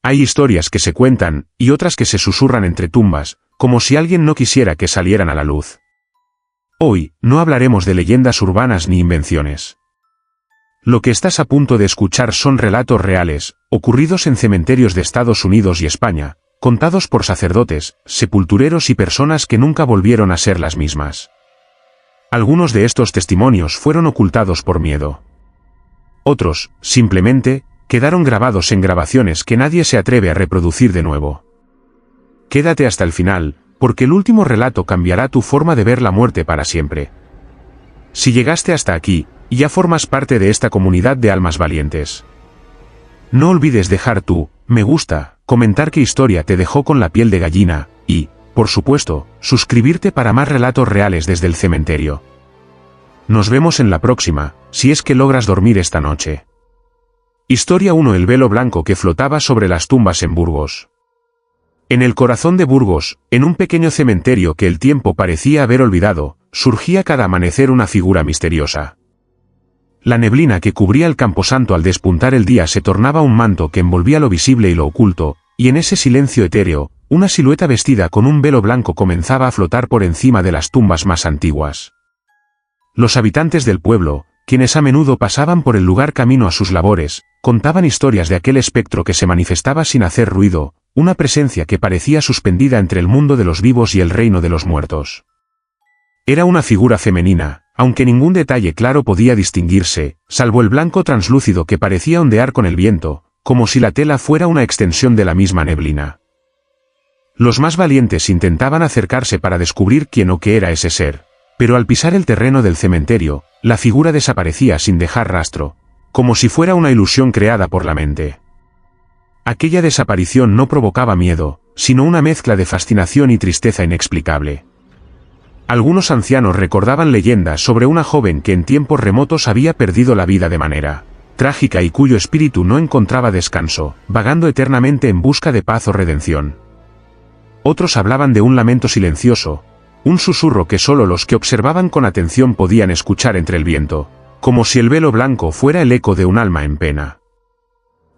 Hay historias que se cuentan, y otras que se susurran entre tumbas, como si alguien no quisiera que salieran a la luz. Hoy, no hablaremos de leyendas urbanas ni invenciones. Lo que estás a punto de escuchar son relatos reales, ocurridos en cementerios de Estados Unidos y España, contados por sacerdotes, sepultureros y personas que nunca volvieron a ser las mismas. Algunos de estos testimonios fueron ocultados por miedo. Otros, simplemente, quedaron grabados en grabaciones que nadie se atreve a reproducir de nuevo. Quédate hasta el final, porque el último relato cambiará tu forma de ver la muerte para siempre. Si llegaste hasta aquí, ya formas parte de esta comunidad de almas valientes. No olvides dejar tu me gusta, comentar qué historia te dejó con la piel de gallina, y, por supuesto, suscribirte para más relatos reales desde el cementerio. Nos vemos en la próxima, si es que logras dormir esta noche. Historia 1. El velo blanco que flotaba sobre las tumbas en Burgos. En el corazón de Burgos, en un pequeño cementerio que el tiempo parecía haber olvidado, surgía cada amanecer una figura misteriosa. La neblina que cubría el camposanto al despuntar el día se tornaba un manto que envolvía lo visible y lo oculto, y en ese silencio etéreo, una silueta vestida con un velo blanco comenzaba a flotar por encima de las tumbas más antiguas. Los habitantes del pueblo, quienes a menudo pasaban por el lugar camino a sus labores, contaban historias de aquel espectro que se manifestaba sin hacer ruido, una presencia que parecía suspendida entre el mundo de los vivos y el reino de los muertos. Era una figura femenina, aunque ningún detalle claro podía distinguirse, salvo el blanco translúcido que parecía ondear con el viento, como si la tela fuera una extensión de la misma neblina. Los más valientes intentaban acercarse para descubrir quién o qué era ese ser, pero al pisar el terreno del cementerio, la figura desaparecía sin dejar rastro, como si fuera una ilusión creada por la mente. Aquella desaparición no provocaba miedo, sino una mezcla de fascinación y tristeza inexplicable. Algunos ancianos recordaban leyendas sobre una joven que en tiempos remotos había perdido la vida de manera trágica y cuyo espíritu no encontraba descanso, vagando eternamente en busca de paz o redención. Otros hablaban de un lamento silencioso, un susurro que solo los que observaban con atención podían escuchar entre el viento, como si el velo blanco fuera el eco de un alma en pena.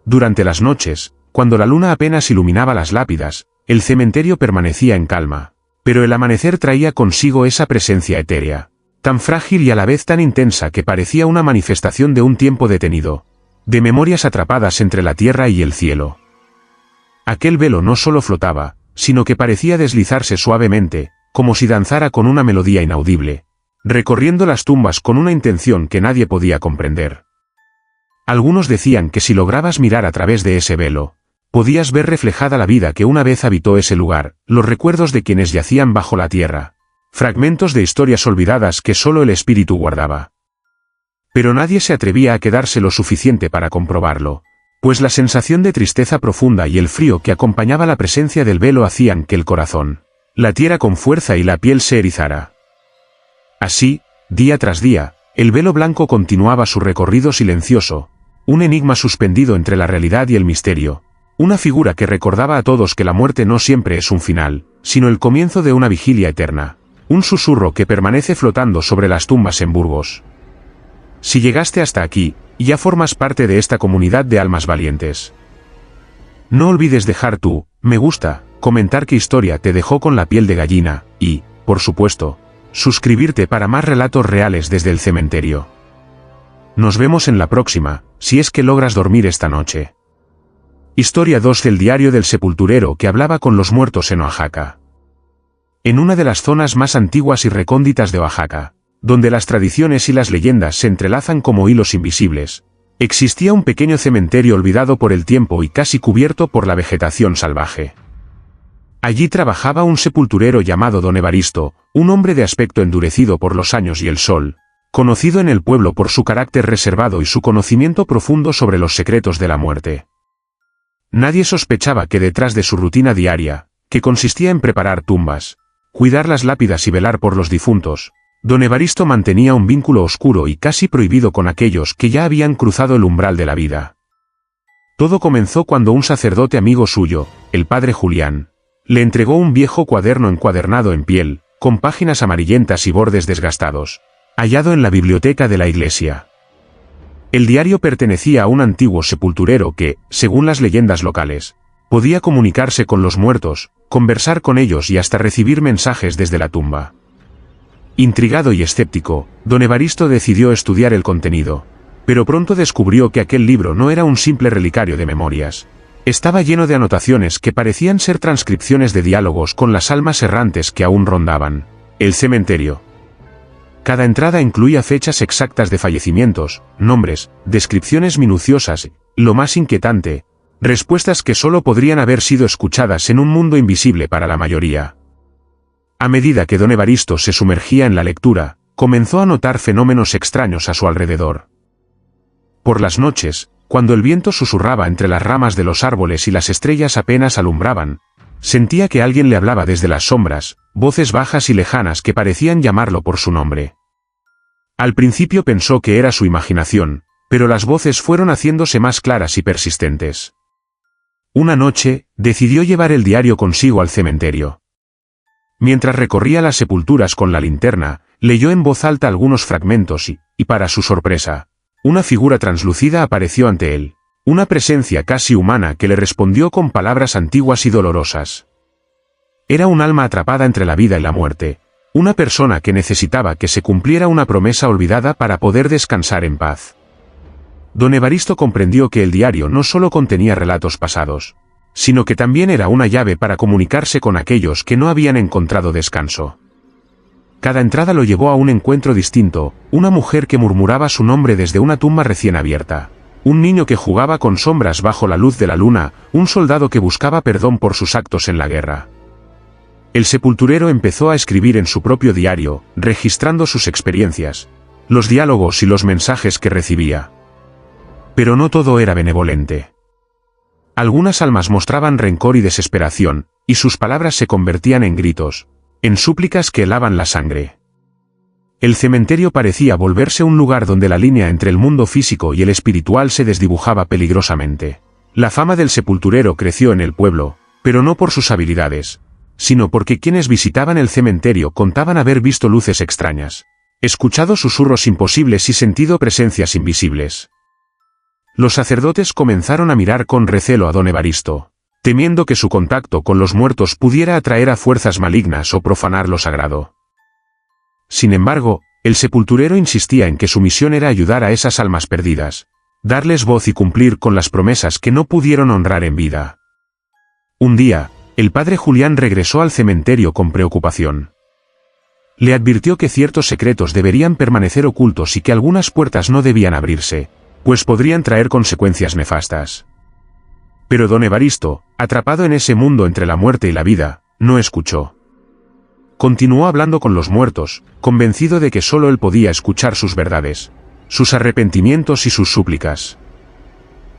Durante las noches, cuando la luna apenas iluminaba las lápidas, el cementerio permanecía en calma, pero el amanecer traía consigo esa presencia etérea, tan frágil y a la vez tan intensa que parecía una manifestación de un tiempo detenido, de memorias atrapadas entre la tierra y el cielo. Aquel velo no solo flotaba, sino que parecía deslizarse suavemente, como si danzara con una melodía inaudible, recorriendo las tumbas con una intención que nadie podía comprender. Algunos decían que si lograbas mirar a través de ese velo, podías ver reflejada la vida que una vez habitó ese lugar, los recuerdos de quienes yacían bajo la tierra, fragmentos de historias olvidadas que solo el espíritu guardaba. Pero nadie se atrevía a quedarse lo suficiente para comprobarlo, pues la sensación de tristeza profunda y el frío que acompañaba la presencia del velo hacían que el corazón latiera con fuerza y la piel se erizara. Así, día tras día, el velo blanco continuaba su recorrido silencioso, un enigma suspendido entre la realidad y el misterio, una figura que recordaba a todos que la muerte no siempre es un final, sino el comienzo de una vigilia eterna, un susurro que permanece flotando sobre las tumbas en Burgos. Si llegaste hasta aquí, ya formas parte de esta comunidad de almas valientes. No olvides dejar tu me gusta, comentar qué historia te dejó con la piel de gallina, y, por supuesto, suscribirte para más relatos reales desde el cementerio. Nos vemos en la próxima, si es que logras dormir esta noche. Historia 2 del diario del sepulturero que hablaba con los muertos en Oaxaca. En una de las zonas más antiguas y recónditas de Oaxaca, donde las tradiciones y las leyendas se entrelazan como hilos invisibles, existía un pequeño cementerio olvidado por el tiempo y casi cubierto por la vegetación salvaje. Allí trabajaba un sepulturero llamado Don Evaristo, un hombre de aspecto endurecido por los años y el sol, conocido en el pueblo por su carácter reservado y su conocimiento profundo sobre los secretos de la muerte. Nadie sospechaba que detrás de su rutina diaria, que consistía en preparar tumbas, cuidar las lápidas y velar por los difuntos, Don Evaristo mantenía un vínculo oscuro y casi prohibido con aquellos que ya habían cruzado el umbral de la vida. Todo comenzó cuando un sacerdote amigo suyo, el padre Julián, le entregó un viejo cuaderno encuadernado en piel, con páginas amarillentas y bordes desgastados, hallado en la biblioteca de la iglesia. El diario pertenecía a un antiguo sepulturero que, según las leyendas locales, Podía comunicarse con los muertos, conversar con ellos y hasta recibir mensajes desde la tumba. Intrigado y escéptico, don Evaristo decidió estudiar el contenido, pero pronto descubrió que aquel libro no era un simple relicario de memorias. Estaba lleno de anotaciones que parecían ser transcripciones de diálogos con las almas errantes que aún rondaban el cementerio. Cada entrada incluía fechas exactas de fallecimientos, nombres, descripciones minuciosas, y, lo más inquietante, respuestas que solo podrían haber sido escuchadas en un mundo invisible para la mayoría. A medida que don Evaristo se sumergía en la lectura, comenzó a notar fenómenos extraños a su alrededor. Por las noches, cuando el viento susurraba entre las ramas de los árboles y las estrellas apenas alumbraban, sentía que alguien le hablaba desde las sombras, voces bajas y lejanas que parecían llamarlo por su nombre. Al principio pensó que era su imaginación, pero las voces fueron haciéndose más claras y persistentes. Una noche, decidió llevar el diario consigo al cementerio. Mientras recorría las sepulturas con la linterna, leyó en voz alta algunos fragmentos y para su sorpresa, una figura translúcida apareció ante él, una presencia casi humana que le respondió con palabras antiguas y dolorosas. Era un alma atrapada entre la vida y la muerte, una persona que necesitaba que se cumpliera una promesa olvidada para poder descansar en paz. Don Evaristo comprendió que el diario no solo contenía relatos pasados, sino que también era una llave para comunicarse con aquellos que no habían encontrado descanso. Cada entrada lo llevó a un encuentro distinto, una mujer que murmuraba su nombre desde una tumba recién abierta, un niño que jugaba con sombras bajo la luz de la luna, un soldado que buscaba perdón por sus actos en la guerra. El sepulturero empezó a escribir en su propio diario, registrando sus experiencias, los diálogos y los mensajes que recibía. Pero no todo era benevolente. Algunas almas mostraban rencor y desesperación, y sus palabras se convertían en gritos, en súplicas que helaban la sangre. El cementerio parecía volverse un lugar donde la línea entre el mundo físico y el espiritual se desdibujaba peligrosamente. La fama del sepulturero creció en el pueblo, pero no por sus habilidades, sino porque quienes visitaban el cementerio contaban haber visto luces extrañas, escuchado susurros imposibles y sentido presencias invisibles. Los sacerdotes comenzaron a mirar con recelo a don Evaristo, temiendo que su contacto con los muertos pudiera atraer a fuerzas malignas o profanar lo sagrado. Sin embargo, el sepulturero insistía en que su misión era ayudar a esas almas perdidas, darles voz y cumplir con las promesas que no pudieron honrar en vida. Un día, el padre Julián regresó al cementerio con preocupación. Le advirtió que ciertos secretos deberían permanecer ocultos y que algunas puertas no debían abrirse, pues podrían traer consecuencias nefastas. Pero don Evaristo, atrapado en ese mundo entre la muerte y la vida, no escuchó. Continuó hablando con los muertos, convencido de que solo él podía escuchar sus verdades, sus arrepentimientos y sus súplicas.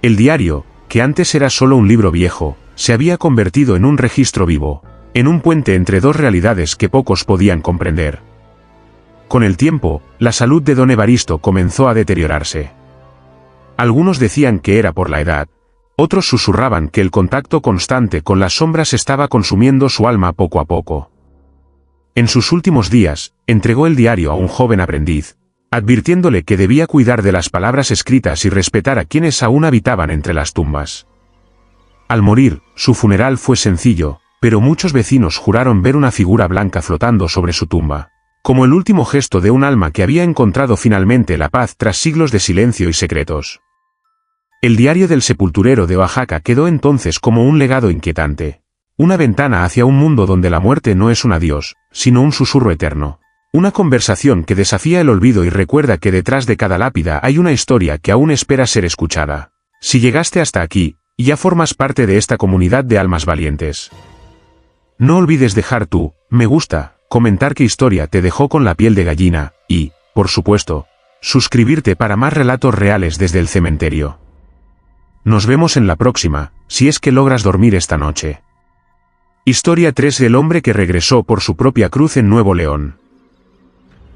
El diario, que antes era solo un libro viejo, se había convertido en un registro vivo, en un puente entre dos realidades que pocos podían comprender. Con el tiempo, la salud de don Evaristo comenzó a deteriorarse. Algunos decían que era por la edad, otros susurraban que el contacto constante con las sombras estaba consumiendo su alma poco a poco. En sus últimos días, entregó el diario a un joven aprendiz, advirtiéndole que debía cuidar de las palabras escritas y respetar a quienes aún habitaban entre las tumbas. Al morir, su funeral fue sencillo, pero muchos vecinos juraron ver una figura blanca flotando sobre su tumba, como el último gesto de un alma que había encontrado finalmente la paz tras siglos de silencio y secretos. El diario del sepulturero de Oaxaca quedó entonces como un legado inquietante, una ventana hacia un mundo donde la muerte no es un adiós, sino un susurro eterno, una conversación que desafía el olvido y recuerda que detrás de cada lápida hay una historia que aún espera ser escuchada. Si llegaste hasta aquí, ya formas parte de esta comunidad de almas valientes. No olvides dejar tu me gusta, comentar qué historia te dejó con la piel de gallina, y, por supuesto, suscribirte para más relatos reales desde el cementerio. Nos vemos en la próxima, si es que logras dormir esta noche. Historia 3: El hombre que regresó por su propia cruz en Nuevo León.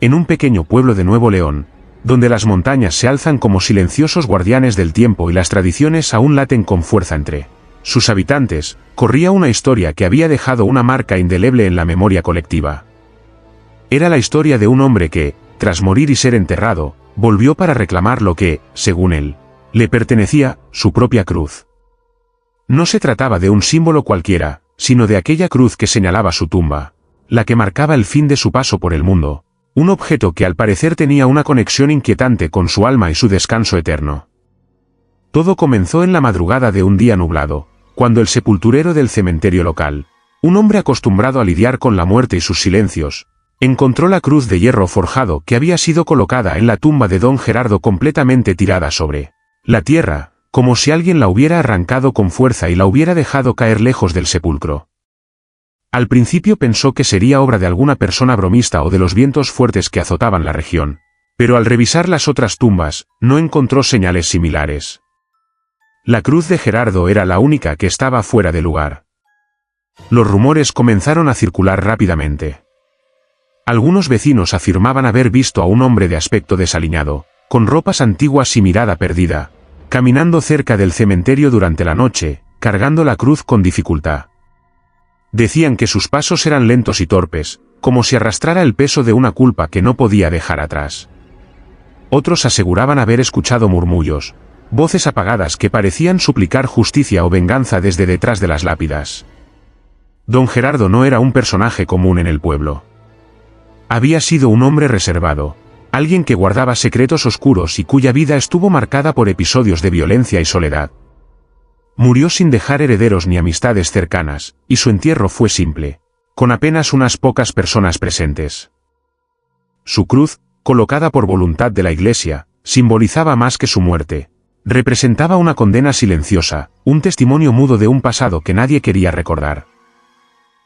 En un pequeño pueblo de Nuevo León, donde las montañas se alzan como silenciosos guardianes del tiempo y las tradiciones aún laten con fuerza entre sus habitantes, corría una historia que había dejado una marca indeleble en la memoria colectiva. Era la historia de un hombre que, tras morir y ser enterrado, volvió para reclamar lo que, según él, le pertenecía, su propia cruz. No se trataba de un símbolo cualquiera, sino de aquella cruz que señalaba su tumba, la que marcaba el fin de su paso por el mundo, un objeto que al parecer tenía una conexión inquietante con su alma y su descanso eterno. Todo comenzó en la madrugada de un día nublado, cuando el sepulturero del cementerio local, un hombre acostumbrado a lidiar con la muerte y sus silencios, encontró la cruz de hierro forjado que había sido colocada en la tumba de don Gerardo completamente tirada sobre la tierra, como si alguien la hubiera arrancado con fuerza y la hubiera dejado caer lejos del sepulcro. Al principio pensó que sería obra de alguna persona bromista o de los vientos fuertes que azotaban la región, pero al revisar las otras tumbas, no encontró señales similares. La cruz de Gerardo era la única que estaba fuera de lugar. Los rumores comenzaron a circular rápidamente. Algunos vecinos afirmaban haber visto a un hombre de aspecto desaliñado, con ropas antiguas y mirada perdida, caminando cerca del cementerio durante la noche, cargando la cruz con dificultad. Decían que sus pasos eran lentos y torpes, como si arrastrara el peso de una culpa que no podía dejar atrás. Otros aseguraban haber escuchado murmullos, voces apagadas que parecían suplicar justicia o venganza desde detrás de las lápidas. Don Gerardo no era un personaje común en el pueblo. Había sido un hombre reservado, alguien que guardaba secretos oscuros y cuya vida estuvo marcada por episodios de violencia y soledad. Murió sin dejar herederos ni amistades cercanas, y su entierro fue simple, con apenas unas pocas personas presentes. Su cruz, colocada por voluntad de la Iglesia, simbolizaba más que su muerte. Representaba una condena silenciosa, un testimonio mudo de un pasado que nadie quería recordar.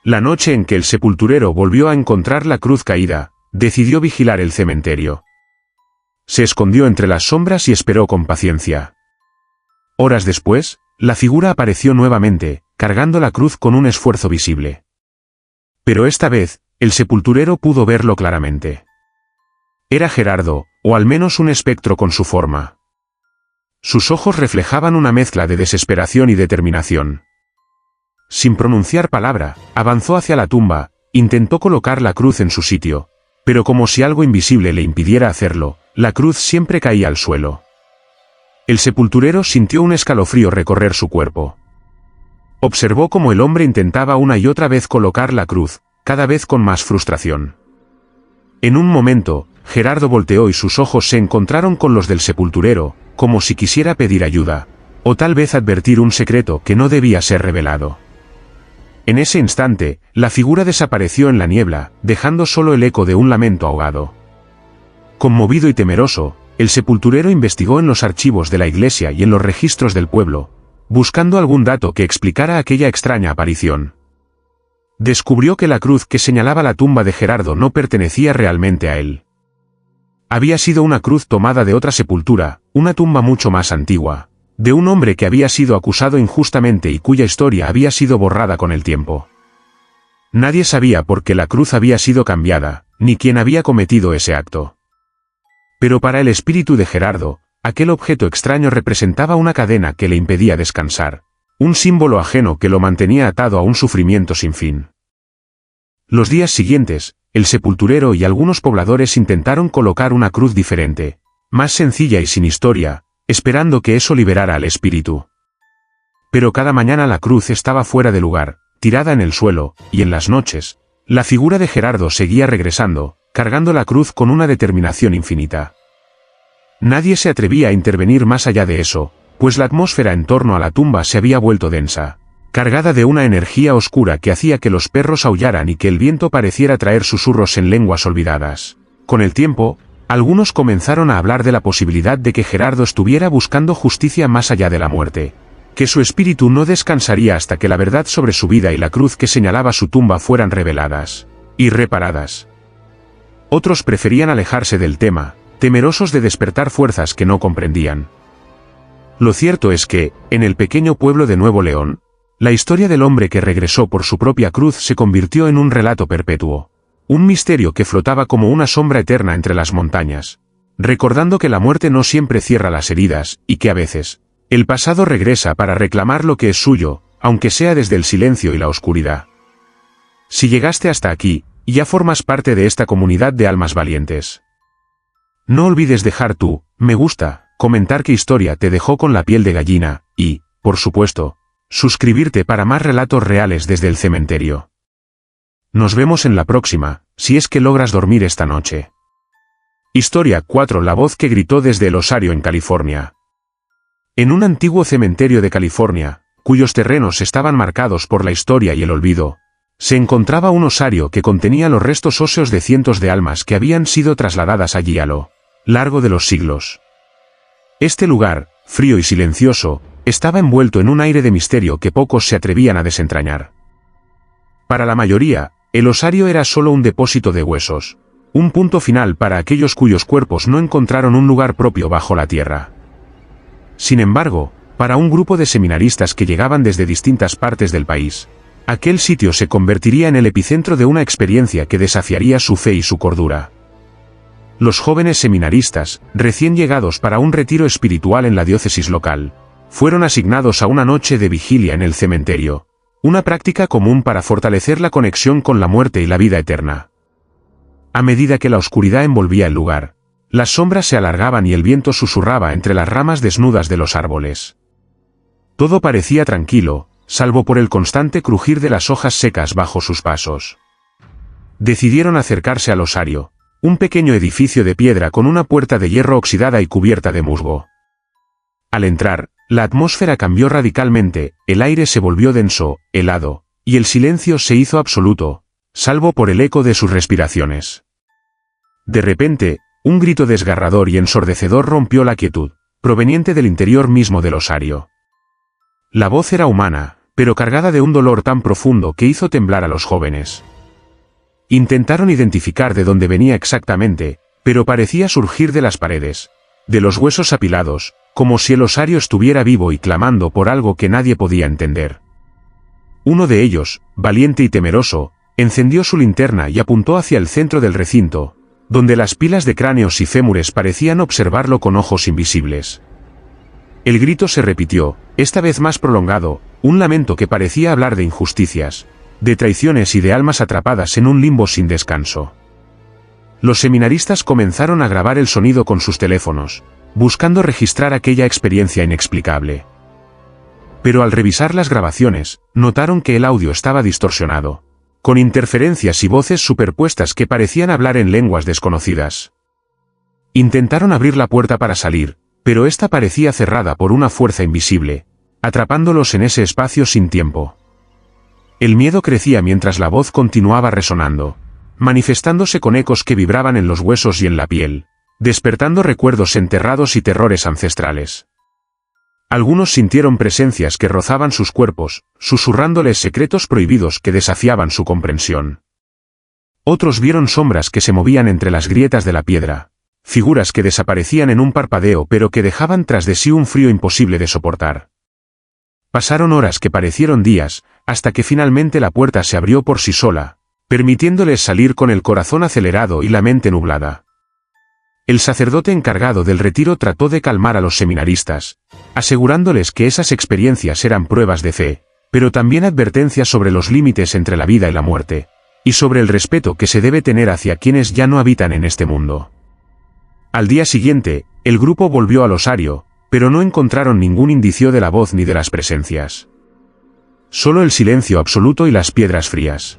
La noche en que el sepulturero volvió a encontrar la cruz caída, decidió vigilar el cementerio. Se escondió entre las sombras y esperó con paciencia. Horas después, la figura apareció nuevamente, cargando la cruz con un esfuerzo visible. Pero esta vez, el sepulturero pudo verlo claramente. Era Gerardo, o al menos un espectro con su forma. Sus ojos reflejaban una mezcla de desesperación y determinación. Sin pronunciar palabra, avanzó hacia la tumba, intentó colocar la cruz en su sitio, pero como si algo invisible le impidiera hacerlo, la cruz siempre caía al suelo. El sepulturero sintió un escalofrío recorrer su cuerpo. Observó cómo el hombre intentaba una y otra vez colocar la cruz, cada vez con más frustración. En un momento, Gerardo volteó y sus ojos se encontraron con los del sepulturero, como si quisiera pedir ayuda, o tal vez advertir un secreto que no debía ser revelado. En ese instante, la figura desapareció en la niebla, dejando solo el eco de un lamento ahogado. Conmovido y temeroso, el sepulturero investigó en los archivos de la iglesia y en los registros del pueblo, buscando algún dato que explicara aquella extraña aparición. Descubrió que la cruz que señalaba la tumba de Gerardo no pertenecía realmente a él. Había sido una cruz tomada de otra sepultura, una tumba mucho más antigua, de un hombre que había sido acusado injustamente y cuya historia había sido borrada con el tiempo. Nadie sabía por qué la cruz había sido cambiada, ni quién había cometido ese acto. Pero para el espíritu de Gerardo, aquel objeto extraño representaba una cadena que le impedía descansar, un símbolo ajeno que lo mantenía atado a un sufrimiento sin fin. Los días siguientes, el sepulturero y algunos pobladores intentaron colocar una cruz diferente, más sencilla y sin historia, esperando que eso liberara al espíritu. Pero cada mañana la cruz estaba fuera de lugar, tirada en el suelo, y en las noches, la figura de Gerardo seguía regresando, cargando la cruz con una determinación infinita. Nadie se atrevía a intervenir más allá de eso, pues la atmósfera en torno a la tumba se había vuelto densa, cargada de una energía oscura que hacía que los perros aullaran y que el viento pareciera traer susurros en lenguas olvidadas. Con el tiempo, algunos comenzaron a hablar de la posibilidad de que Gerardo estuviera buscando justicia más allá de la muerte, que su espíritu no descansaría hasta que la verdad sobre su vida y la cruz que señalaba su tumba fueran reveladas y reparadas. Otros preferían alejarse del tema, temerosos de despertar fuerzas que no comprendían. Lo cierto es que, en el pequeño pueblo de Nuevo León, la historia del hombre que regresó por su propia cruz se convirtió en un relato perpetuo. Un misterio que flotaba como una sombra eterna entre las montañas, recordando que la muerte no siempre cierra las heridas, y que a veces, el pasado regresa para reclamar lo que es suyo, aunque sea desde el silencio y la oscuridad. Si llegaste hasta aquí, ya formas parte de esta comunidad de almas valientes. No olvides dejar me gusta, comentar qué historia te dejó con la piel de gallina, y, por supuesto, suscribirte para más relatos reales desde el cementerio. Nos vemos en la próxima, si es que logras dormir esta noche. Historia 4. La voz que gritó desde el osario en California. En un antiguo cementerio de California, cuyos terrenos estaban marcados por la historia y el olvido, se encontraba un osario que contenía los restos óseos de cientos de almas que habían sido trasladadas allí a lo largo de los siglos. Este lugar, frío y silencioso, estaba envuelto en un aire de misterio que pocos se atrevían a desentrañar. Para la mayoría, el osario era solo un depósito de huesos, un punto final para aquellos cuyos cuerpos no encontraron un lugar propio bajo la tierra. Sin embargo, para un grupo de seminaristas que llegaban desde distintas partes del país, aquel sitio se convertiría en el epicentro de una experiencia que desafiaría su fe y su cordura. Los jóvenes seminaristas, recién llegados para un retiro espiritual en la diócesis local, fueron asignados a una noche de vigilia en el cementerio, una práctica común para fortalecer la conexión con la muerte y la vida eterna. A medida que la oscuridad envolvía el lugar, las sombras se alargaban y el viento susurraba entre las ramas desnudas de los árboles. Todo parecía tranquilo, salvo por el constante crujir de las hojas secas bajo sus pasos. Decidieron acercarse al osario, un pequeño edificio de piedra con una puerta de hierro oxidada y cubierta de musgo. Al entrar, la atmósfera cambió radicalmente, el aire se volvió denso, helado, y el silencio se hizo absoluto, salvo por el eco de sus respiraciones. De repente, un grito desgarrador y ensordecedor rompió la quietud, proveniente del interior mismo del osario. La voz era humana, pero cargada de un dolor tan profundo que hizo temblar a los jóvenes. Intentaron identificar de dónde venía exactamente, pero parecía surgir de las paredes, de los huesos apilados, como si el osario estuviera vivo y clamando por algo que nadie podía entender. Uno de ellos, valiente y temeroso, encendió su linterna y apuntó hacia el centro del recinto, donde las pilas de cráneos y fémures parecían observarlo con ojos invisibles. El grito se repitió, esta vez más prolongado, un lamento que parecía hablar de injusticias, de traiciones y de almas atrapadas en un limbo sin descanso. Los seminaristas comenzaron a grabar el sonido con sus teléfonos, buscando registrar aquella experiencia inexplicable. Pero al revisar las grabaciones, notaron que el audio estaba distorsionado, con interferencias y voces superpuestas que parecían hablar en lenguas desconocidas. Intentaron abrir la puerta para salir, pero esta parecía cerrada por una fuerza invisible, atrapándolos en ese espacio sin tiempo. El miedo crecía mientras la voz continuaba resonando, manifestándose con ecos que vibraban en los huesos y en la piel, despertando recuerdos enterrados y terrores ancestrales. Algunos sintieron presencias que rozaban sus cuerpos, susurrándoles secretos prohibidos que desafiaban su comprensión. Otros vieron sombras que se movían entre las grietas de la piedra, figuras que desaparecían en un parpadeo pero que dejaban tras de sí un frío imposible de soportar. Pasaron horas que parecieron días, hasta que finalmente la puerta se abrió por sí sola, permitiéndoles salir con el corazón acelerado y la mente nublada. El sacerdote encargado del retiro trató de calmar a los seminaristas, asegurándoles que esas experiencias eran pruebas de fe, pero también advertencias sobre los límites entre la vida y la muerte, y sobre el respeto que se debe tener hacia quienes ya no habitan en este mundo. Al día siguiente, el grupo volvió al osario, pero no encontraron ningún indicio de la voz ni de las presencias. Solo el silencio absoluto y las piedras frías.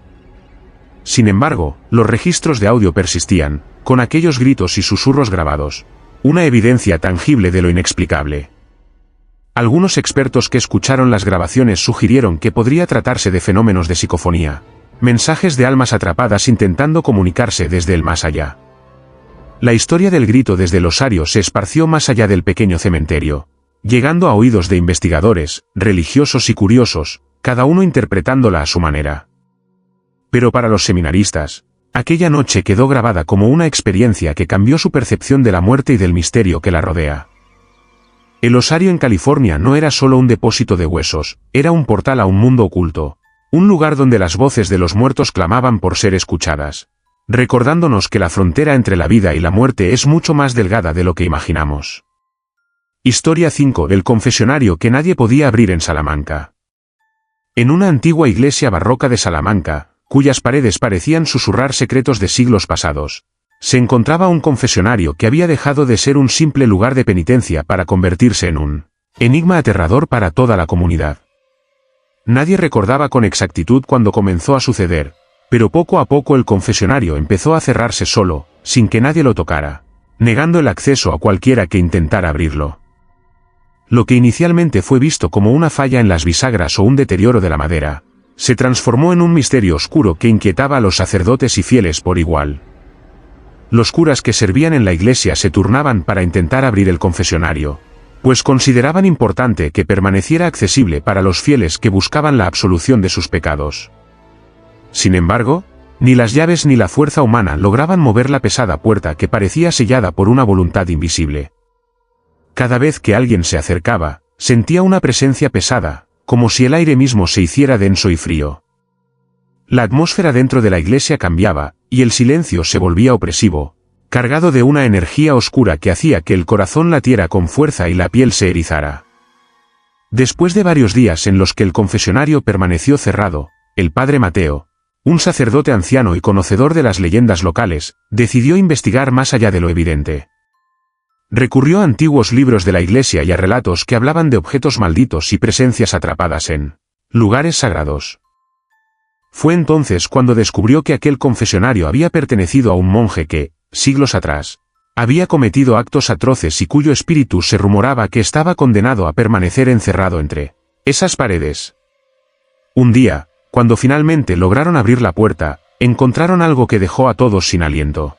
Sin embargo, los registros de audio persistían, con aquellos gritos y susurros grabados, una evidencia tangible de lo inexplicable. Algunos expertos que escucharon las grabaciones sugirieron que podría tratarse de fenómenos de psicofonía, mensajes de almas atrapadas intentando comunicarse desde el más allá. La historia del grito desde el osario se esparció más allá del pequeño cementerio, llegando a oídos de investigadores, religiosos y curiosos, cada uno interpretándola a su manera. Pero para los seminaristas, aquella noche quedó grabada como una experiencia que cambió su percepción de la muerte y del misterio que la rodea. El osario en California no era solo un depósito de huesos, era un portal a un mundo oculto, un lugar donde las voces de los muertos clamaban por ser escuchadas, recordándonos que la frontera entre la vida y la muerte es mucho más delgada de lo que imaginamos. Historia 5. El confesionario que nadie podía abrir en Salamanca. En una antigua iglesia barroca de Salamanca, cuyas paredes parecían susurrar secretos de siglos pasados, se encontraba un confesionario que había dejado de ser un simple lugar de penitencia para convertirse en un enigma aterrador para toda la comunidad. Nadie recordaba con exactitud cuándo comenzó a suceder, pero poco a poco el confesionario empezó a cerrarse solo, sin que nadie lo tocara, negando el acceso a cualquiera que intentara abrirlo. Lo que inicialmente fue visto como una falla en las bisagras o un deterioro de la madera, se transformó en un misterio oscuro que inquietaba a los sacerdotes y fieles por igual. Los curas que servían en la iglesia se turnaban para intentar abrir el confesionario, pues consideraban importante que permaneciera accesible para los fieles que buscaban la absolución de sus pecados. Sin embargo, ni las llaves ni la fuerza humana lograban mover la pesada puerta que parecía sellada por una voluntad invisible. Cada vez que alguien se acercaba, sentía una presencia pesada, como si el aire mismo se hiciera denso y frío. La atmósfera dentro de la iglesia cambiaba, y el silencio se volvía opresivo, cargado de una energía oscura que hacía que el corazón latiera con fuerza y la piel se erizara. Después de varios días en los que el confesionario permaneció cerrado, el padre Mateo, un sacerdote anciano y conocedor de las leyendas locales, decidió investigar más allá de lo evidente. Recurrió a antiguos libros de la iglesia y a relatos que hablaban de objetos malditos y presencias atrapadas en lugares sagrados. Fue entonces cuando descubrió que aquel confesionario había pertenecido a un monje que, siglos atrás, había cometido actos atroces y cuyo espíritu se rumoraba que estaba condenado a permanecer encerrado entre esas paredes. Un día, cuando finalmente lograron abrir la puerta, encontraron algo que dejó a todos sin aliento.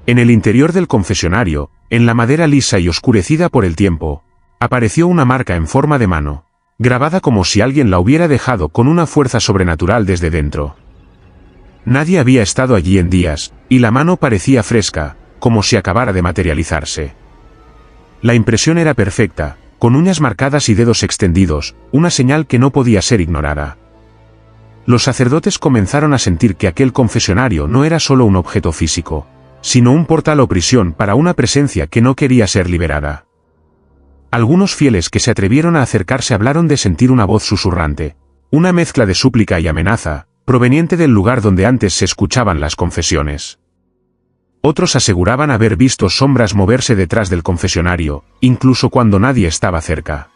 En el interior del confesionario, en la madera lisa y oscurecida por el tiempo, apareció una marca en forma de mano, grabada como si alguien la hubiera dejado con una fuerza sobrenatural desde dentro. Nadie había estado allí en días, y la mano parecía fresca, como si acabara de materializarse. La impresión era perfecta, con uñas marcadas y dedos extendidos, una señal que no podía ser ignorada. Los sacerdotes comenzaron a sentir que aquel confesionario no era solo un objeto físico, sino un portal o prisión para una presencia que no quería ser liberada. Algunos fieles que se atrevieron a acercarse hablaron de sentir una voz susurrante, una mezcla de súplica y amenaza, proveniente del lugar donde antes se escuchaban las confesiones. Otros aseguraban haber visto sombras moverse detrás del confesionario, incluso cuando nadie estaba cerca.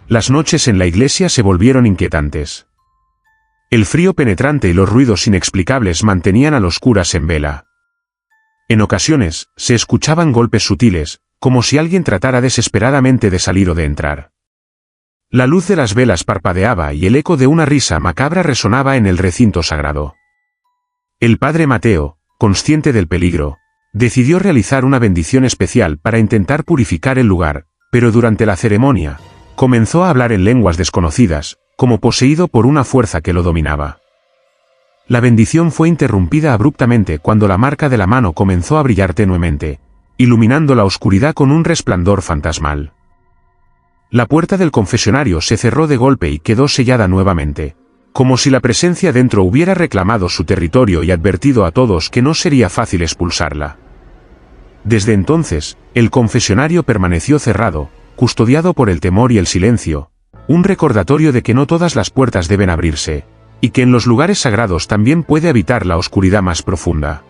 Las noches en la iglesia se volvieron inquietantes. El frío penetrante y los ruidos inexplicables mantenían a los curas en vela. En ocasiones, se escuchaban golpes sutiles, como si alguien tratara desesperadamente de salir o de entrar. La luz de las velas parpadeaba y el eco de una risa macabra resonaba en el recinto sagrado. El padre Mateo, consciente del peligro, decidió realizar una bendición especial para intentar purificar el lugar, pero durante la ceremonia, comenzó a hablar en lenguas desconocidas, como poseído por una fuerza que lo dominaba. La bendición fue interrumpida abruptamente cuando la marca de la mano comenzó a brillar tenuemente, iluminando la oscuridad con un resplandor fantasmal. La puerta del confesionario se cerró de golpe y quedó sellada nuevamente, como si la presencia dentro hubiera reclamado su territorio y advertido a todos que no sería fácil expulsarla. Desde entonces, el confesionario permaneció cerrado, custodiado por el temor y el silencio, un recordatorio de que no todas las puertas deben abrirse, y que en los lugares sagrados también puede habitar la oscuridad más profunda.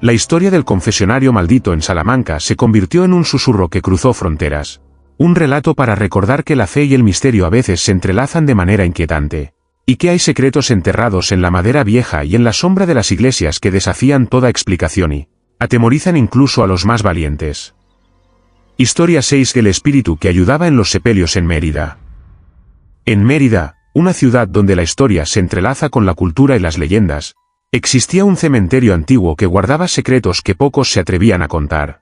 La historia del confesionario maldito en Salamanca se convirtió en un susurro que cruzó fronteras, un relato para recordar que la fe y el misterio a veces se entrelazan de manera inquietante, y que hay secretos enterrados en la madera vieja y en la sombra de las iglesias que desafían toda explicación y atemorizan incluso a los más valientes. Historia 6. El espíritu que ayudaba en los sepelios en Mérida. En Mérida, una ciudad donde la historia se entrelaza con la cultura y las leyendas, existía un cementerio antiguo que guardaba secretos que pocos se atrevían a contar.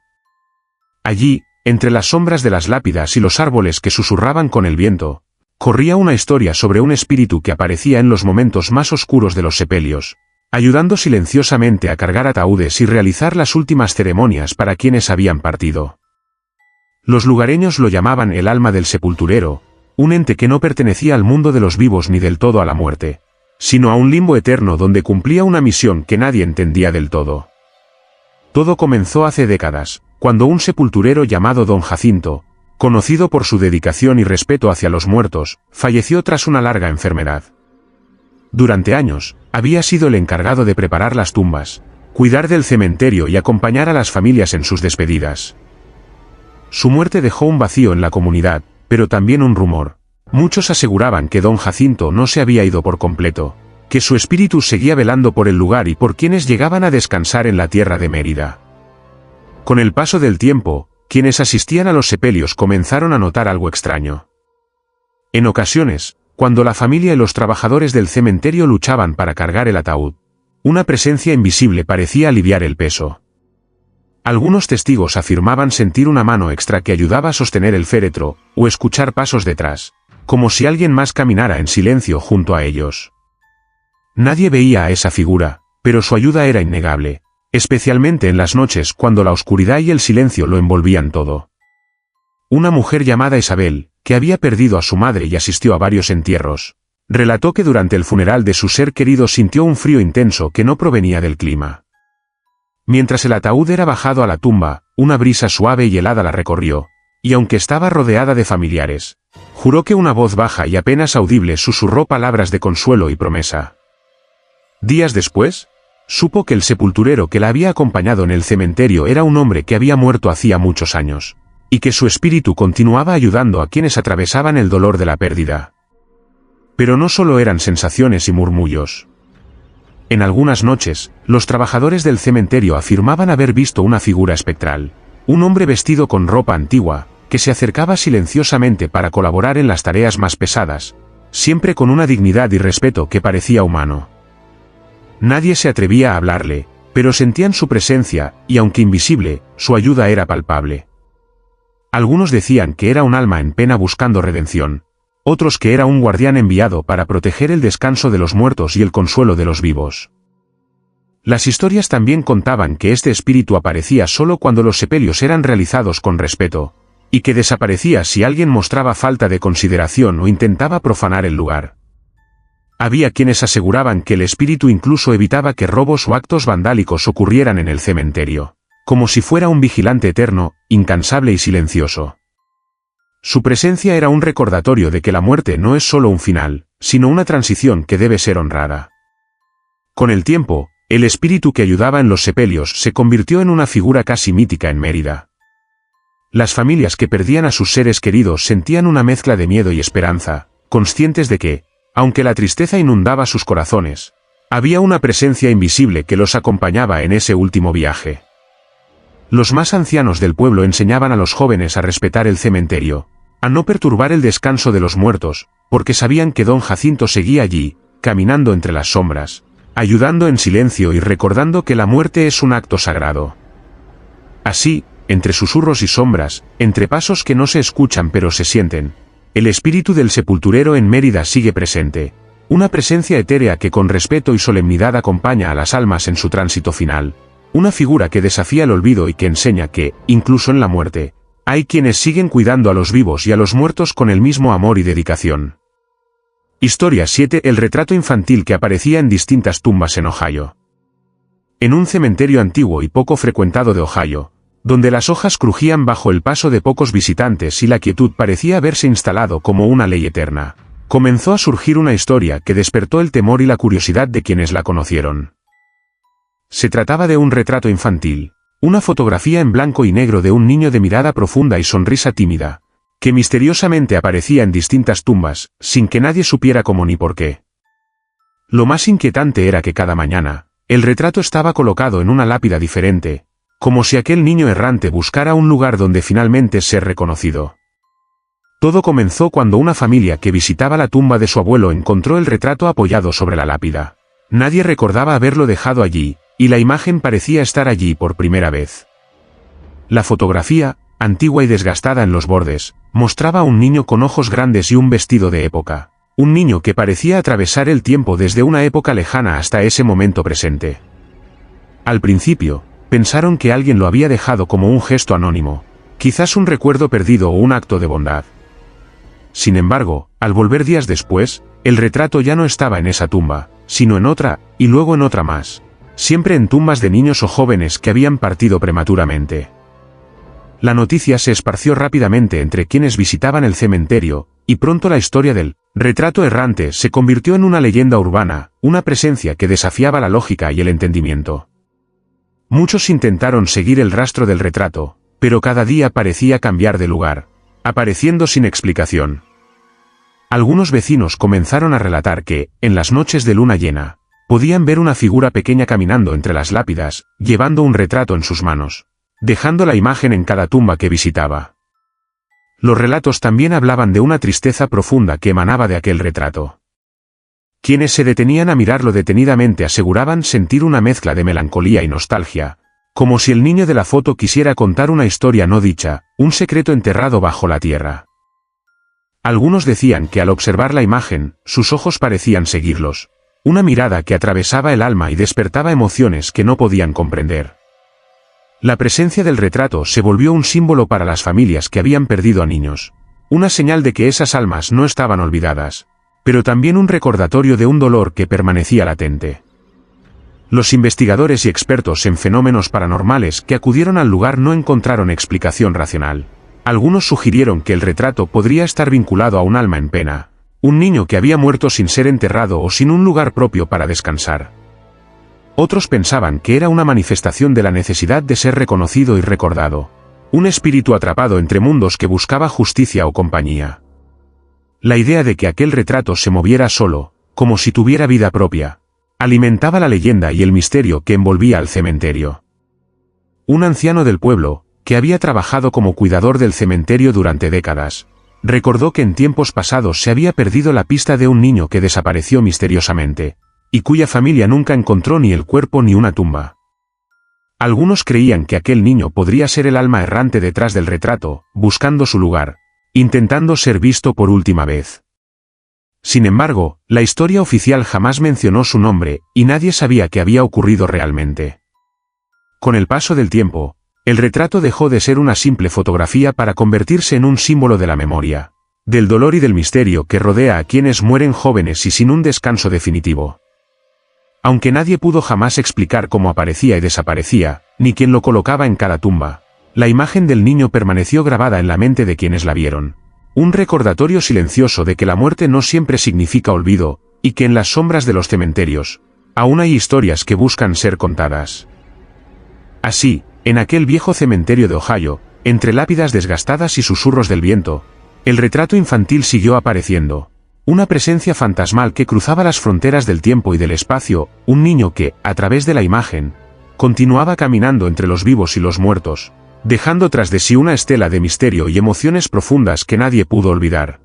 Allí, entre las sombras de las lápidas y los árboles que susurraban con el viento, corría una historia sobre un espíritu que aparecía en los momentos más oscuros de los sepelios, ayudando silenciosamente a cargar ataúdes y realizar las últimas ceremonias para quienes habían partido. Los lugareños lo llamaban el alma del sepulturero, un ente que no pertenecía al mundo de los vivos ni del todo a la muerte, sino a un limbo eterno donde cumplía una misión que nadie entendía del todo. Todo comenzó hace décadas, cuando un sepulturero llamado Don Jacinto, conocido por su dedicación y respeto hacia los muertos, falleció tras una larga enfermedad. Durante años, había sido el encargado de preparar las tumbas, cuidar del cementerio y acompañar a las familias en sus despedidas. Su muerte dejó un vacío en la comunidad, pero también un rumor, Muchos aseguraban que don Jacinto no se había ido por completo, que su espíritu seguía velando por el lugar y por quienes llegaban a descansar en la tierra de Mérida. Con el paso del tiempo, quienes asistían a los sepelios comenzaron a notar algo extraño. En ocasiones, cuando la familia y los trabajadores del cementerio luchaban para cargar el ataúd, una presencia invisible parecía aliviar el peso. Algunos testigos afirmaban sentir una mano extra que ayudaba a sostener el féretro, o escuchar pasos detrás, como si alguien más caminara en silencio junto a ellos. Nadie veía a esa figura, pero su ayuda era innegable, especialmente en las noches cuando la oscuridad y el silencio lo envolvían todo. Una mujer llamada Isabel, que había perdido a su madre y asistió a varios entierros, relató que durante el funeral de su ser querido sintió un frío intenso que no provenía del clima. Mientras el ataúd era bajado a la tumba, una brisa suave y helada la recorrió, y aunque estaba rodeada de familiares, juró que una voz baja y apenas audible susurró palabras de consuelo y promesa. Días después, supo que el sepulturero que la había acompañado en el cementerio era un hombre que había muerto hacía muchos años, y que su espíritu continuaba ayudando a quienes atravesaban el dolor de la pérdida. Pero no solo eran sensaciones y murmullos. En algunas noches, los trabajadores del cementerio afirmaban haber visto una figura espectral, un hombre vestido con ropa antigua, que se acercaba silenciosamente para colaborar en las tareas más pesadas, siempre con una dignidad y respeto que parecía humano. Nadie se atrevía a hablarle, pero sentían su presencia, y aunque invisible, su ayuda era palpable. Algunos decían que era un alma en pena buscando redención, otros que era un guardián enviado para proteger el descanso de los muertos y el consuelo de los vivos. Las historias también contaban que este espíritu aparecía solo cuando los sepelios eran realizados con respeto, y que desaparecía si alguien mostraba falta de consideración o intentaba profanar el lugar. Había quienes aseguraban que el espíritu incluso evitaba que robos o actos vandálicos ocurrieran en el cementerio, como si fuera un vigilante eterno, incansable y silencioso. Su presencia era un recordatorio de que la muerte no es solo un final, sino una transición que debe ser honrada. Con el tiempo, el espíritu que ayudaba en los sepelios se convirtió en una figura casi mítica en Mérida. Las familias que perdían a sus seres queridos sentían una mezcla de miedo y esperanza, conscientes de que, aunque la tristeza inundaba sus corazones, había una presencia invisible que los acompañaba en ese último viaje. Los más ancianos del pueblo enseñaban a los jóvenes a respetar el cementerio, a no perturbar el descanso de los muertos, porque sabían que don Jacinto seguía allí, caminando entre las sombras, ayudando en silencio y recordando que la muerte es un acto sagrado. Así, entre susurros y sombras, entre pasos que no se escuchan pero se sienten, el espíritu del sepulturero en Mérida sigue presente, una presencia etérea que con respeto y solemnidad acompaña a las almas en su tránsito final. Una figura que desafía el olvido y que enseña que, incluso en la muerte, hay quienes siguen cuidando a los vivos y a los muertos con el mismo amor y dedicación. Historia 7. El retrato infantil que aparecía en distintas tumbas en Ohio. En un cementerio antiguo y poco frecuentado de Ohio, donde las hojas crujían bajo el paso de pocos visitantes y la quietud parecía haberse instalado como una ley eterna, comenzó a surgir una historia que despertó el temor y la curiosidad de quienes la conocieron. Se trataba de un retrato infantil, una fotografía en blanco y negro de un niño de mirada profunda y sonrisa tímida, que misteriosamente aparecía en distintas tumbas, sin que nadie supiera cómo ni por qué. Lo más inquietante era que cada mañana, el retrato estaba colocado en una lápida diferente, como si aquel niño errante buscara un lugar donde finalmente ser reconocido. Todo comenzó cuando una familia que visitaba la tumba de su abuelo encontró el retrato apoyado sobre la lápida. Nadie recordaba haberlo dejado allí, y la imagen parecía estar allí por primera vez. La fotografía, antigua y desgastada en los bordes, mostraba a un niño con ojos grandes y un vestido de época. Un niño que parecía atravesar el tiempo desde una época lejana hasta ese momento presente. Al principio, pensaron que alguien lo había dejado como un gesto anónimo, quizás un recuerdo perdido o un acto de bondad. Sin embargo, al volver días después, el retrato ya no estaba en esa tumba, sino en otra, y luego en otra más. Siempre en tumbas de niños o jóvenes que habían partido prematuramente. La noticia se esparció rápidamente entre quienes visitaban el cementerio, y pronto la historia del retrato errante se convirtió en una leyenda urbana, una presencia que desafiaba la lógica y el entendimiento. Muchos intentaron seguir el rastro del retrato, pero cada día parecía cambiar de lugar, apareciendo sin explicación. Algunos vecinos comenzaron a relatar que, en las noches de luna llena, podían ver una figura pequeña caminando entre las lápidas, llevando un retrato en sus manos, dejando la imagen en cada tumba que visitaba. Los relatos también hablaban de una tristeza profunda que emanaba de aquel retrato. Quienes se detenían a mirarlo detenidamente aseguraban sentir una mezcla de melancolía y nostalgia, como si el niño de la foto quisiera contar una historia no dicha, un secreto enterrado bajo la tierra. Algunos decían que al observar la imagen, sus ojos parecían seguirlos, una mirada que atravesaba el alma y despertaba emociones que no podían comprender. La presencia del retrato se volvió un símbolo para las familias que habían perdido a niños, una señal de que esas almas no estaban olvidadas, pero también un recordatorio de un dolor que permanecía latente. Los investigadores y expertos en fenómenos paranormales que acudieron al lugar no encontraron explicación racional. Algunos sugirieron que el retrato podría estar vinculado a un alma en pena, un niño que había muerto sin ser enterrado o sin un lugar propio para descansar. Otros pensaban que era una manifestación de la necesidad de ser reconocido y recordado, un espíritu atrapado entre mundos que buscaba justicia o compañía. La idea de que aquel retrato se moviera solo, como si tuviera vida propia, alimentaba la leyenda y el misterio que envolvía al cementerio. Un anciano del pueblo, que había trabajado como cuidador del cementerio durante décadas, recordó que en tiempos pasados se había perdido la pista de un niño que desapareció misteriosamente, y cuya familia nunca encontró ni el cuerpo ni una tumba. Algunos creían que aquel niño podría ser el alma errante detrás del retrato, buscando su lugar, intentando ser visto por última vez. Sin embargo, la historia oficial jamás mencionó su nombre, y nadie sabía qué había ocurrido realmente. Con el paso del tiempo, el retrato dejó de ser una simple fotografía para convertirse en un símbolo de la memoria, del dolor y del misterio que rodea a quienes mueren jóvenes y sin un descanso definitivo. Aunque nadie pudo jamás explicar cómo aparecía y desaparecía, ni quién lo colocaba en cada tumba, la imagen del niño permaneció grabada en la mente de quienes la vieron. Un recordatorio silencioso de que la muerte no siempre significa olvido, y que en las sombras de los cementerios, aún hay historias que buscan ser contadas. Así, en aquel viejo cementerio de Ohio, entre lápidas desgastadas y susurros del viento, el retrato infantil siguió apareciendo. Una presencia fantasmal que cruzaba las fronteras del tiempo y del espacio, un niño que, a través de la imagen, continuaba caminando entre los vivos y los muertos, dejando tras de sí una estela de misterio y emociones profundas que nadie pudo olvidar.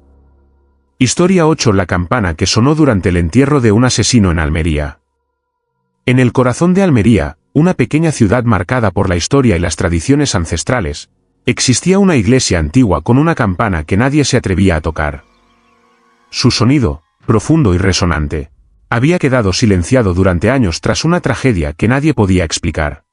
Historia 8: La campana que sonó durante el entierro de un asesino en Almería. En el corazón de Almería, una pequeña ciudad marcada por la historia y las tradiciones ancestrales, existía una iglesia antigua con una campana que nadie se atrevía a tocar. Su sonido, profundo y resonante, había quedado silenciado durante años tras una tragedia que nadie podía explicar.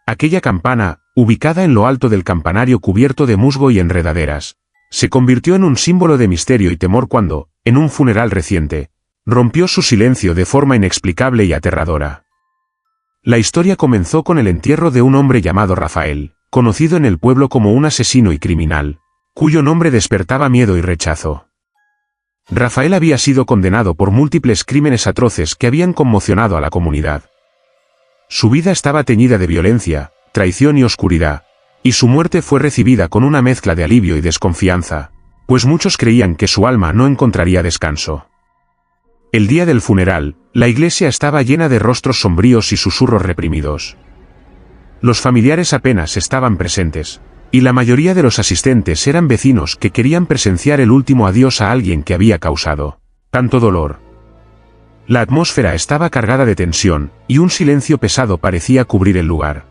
Aquella campana, ubicada en lo alto del campanario cubierto de musgo y enredaderas, se convirtió en un símbolo de misterio y temor cuando, en un funeral reciente, rompió su silencio de forma inexplicable y aterradora. La historia comenzó con el entierro de un hombre llamado Rafael, conocido en el pueblo como un asesino y criminal, cuyo nombre despertaba miedo y rechazo. Rafael había sido condenado por múltiples crímenes atroces que habían conmocionado a la comunidad. Su vida estaba teñida de violencia, traición y oscuridad, y su muerte fue recibida con una mezcla de alivio y desconfianza, pues muchos creían que su alma no encontraría descanso. El día del funeral, la iglesia estaba llena de rostros sombríos y susurros reprimidos. Los familiares apenas estaban presentes, y la mayoría de los asistentes eran vecinos que querían presenciar el último adiós a alguien que había causado tanto dolor. La atmósfera estaba cargada de tensión, y un silencio pesado parecía cubrir el lugar.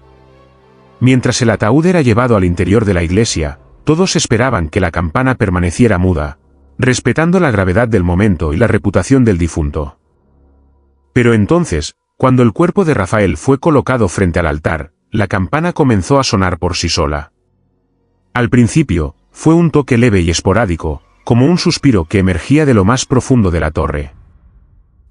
Mientras el ataúd era llevado al interior de la iglesia, todos esperaban que la campana permaneciera muda, respetando la gravedad del momento y la reputación del difunto. Pero entonces, cuando el cuerpo de Rafael fue colocado frente al altar, la campana comenzó a sonar por sí sola. Al principio, fue un toque leve y esporádico, como un suspiro que emergía de lo más profundo de la torre.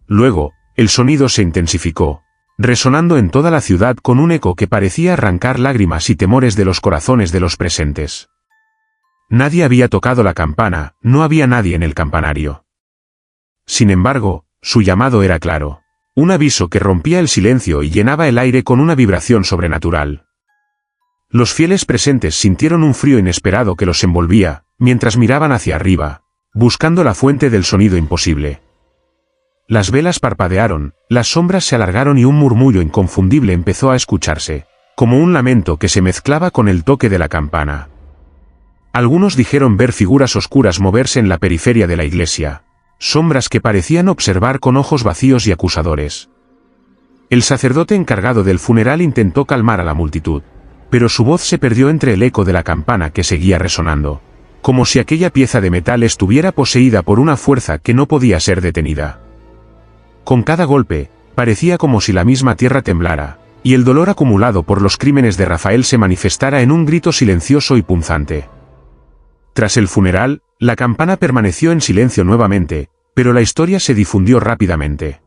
Luego, el sonido se intensificó, resonando en toda la ciudad con un eco que parecía arrancar lágrimas y temores de los corazones de los presentes. Nadie había tocado la campana, no había nadie en el campanario. Sin embargo, su llamado era claro, un aviso que rompía el silencio y llenaba el aire con una vibración sobrenatural. Los fieles presentes sintieron un frío inesperado que los envolvía, mientras miraban hacia arriba, buscando la fuente del sonido imposible. Las velas parpadearon, las sombras se alargaron y un murmullo inconfundible empezó a escucharse, como un lamento que se mezclaba con el toque de la campana. Algunos dijeron ver figuras oscuras moverse en la periferia de la iglesia, sombras que parecían observar con ojos vacíos y acusadores. El sacerdote encargado del funeral intentó calmar a la multitud, pero su voz se perdió entre el eco de la campana que seguía resonando, como si aquella pieza de metal estuviera poseída por una fuerza que no podía ser detenida. Con cada golpe, parecía como si la misma tierra temblara, y el dolor acumulado por los crímenes de Rafael se manifestara en un grito silencioso y punzante. Tras el funeral, la campana permaneció en silencio nuevamente, pero la historia se difundió rápidamente.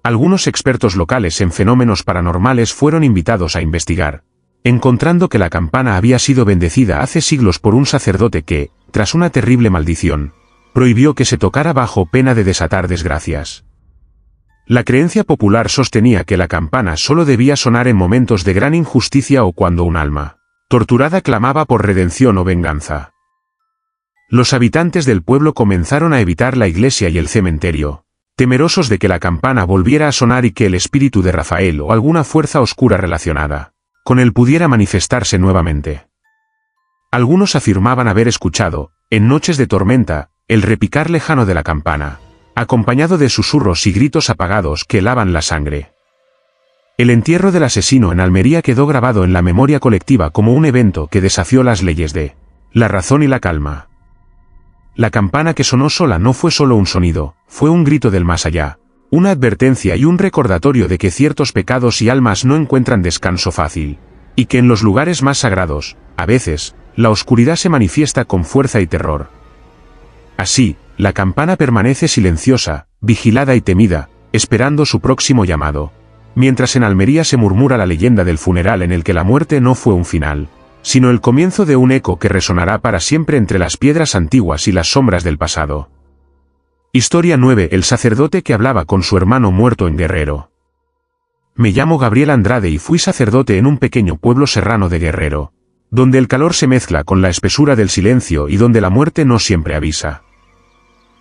Algunos expertos locales en fenómenos paranormales fueron invitados a investigar, encontrando que la campana había sido bendecida hace siglos por un sacerdote que, tras una terrible maldición, prohibió que se tocara bajo pena de desatar desgracias. La creencia popular sostenía que la campana solo debía sonar en momentos de gran injusticia o cuando un alma torturada clamaba por redención o venganza. Los habitantes del pueblo comenzaron a evitar la iglesia y el cementerio, temerosos de que la campana volviera a sonar y que el espíritu de Rafael o alguna fuerza oscura relacionada con él pudiera manifestarse nuevamente. Algunos afirmaban haber escuchado, en noches de tormenta, el repicar lejano de la campana, acompañado de susurros y gritos apagados que helaban la sangre. El entierro del asesino en Almería quedó grabado en la memoria colectiva como un evento que desafió las leyes de la razón y la calma. La campana que sonó sola no fue solo un sonido, fue un grito del más allá, una advertencia y un recordatorio de que ciertos pecados y almas no encuentran descanso fácil, y que en los lugares más sagrados, a veces, la oscuridad se manifiesta con fuerza y terror. Así, la campana permanece silenciosa, vigilada y temida, esperando su próximo llamado, mientras en Almería se murmura la leyenda del funeral en el que la muerte no fue un final, sino el comienzo de un eco que resonará para siempre entre las piedras antiguas y las sombras del pasado. Historia 9. El sacerdote que hablaba con su hermano muerto en Guerrero. Me llamo Gabriel Andrade y fui sacerdote en un pequeño pueblo serrano de Guerrero, donde el calor se mezcla con la espesura del silencio y donde la muerte no siempre avisa.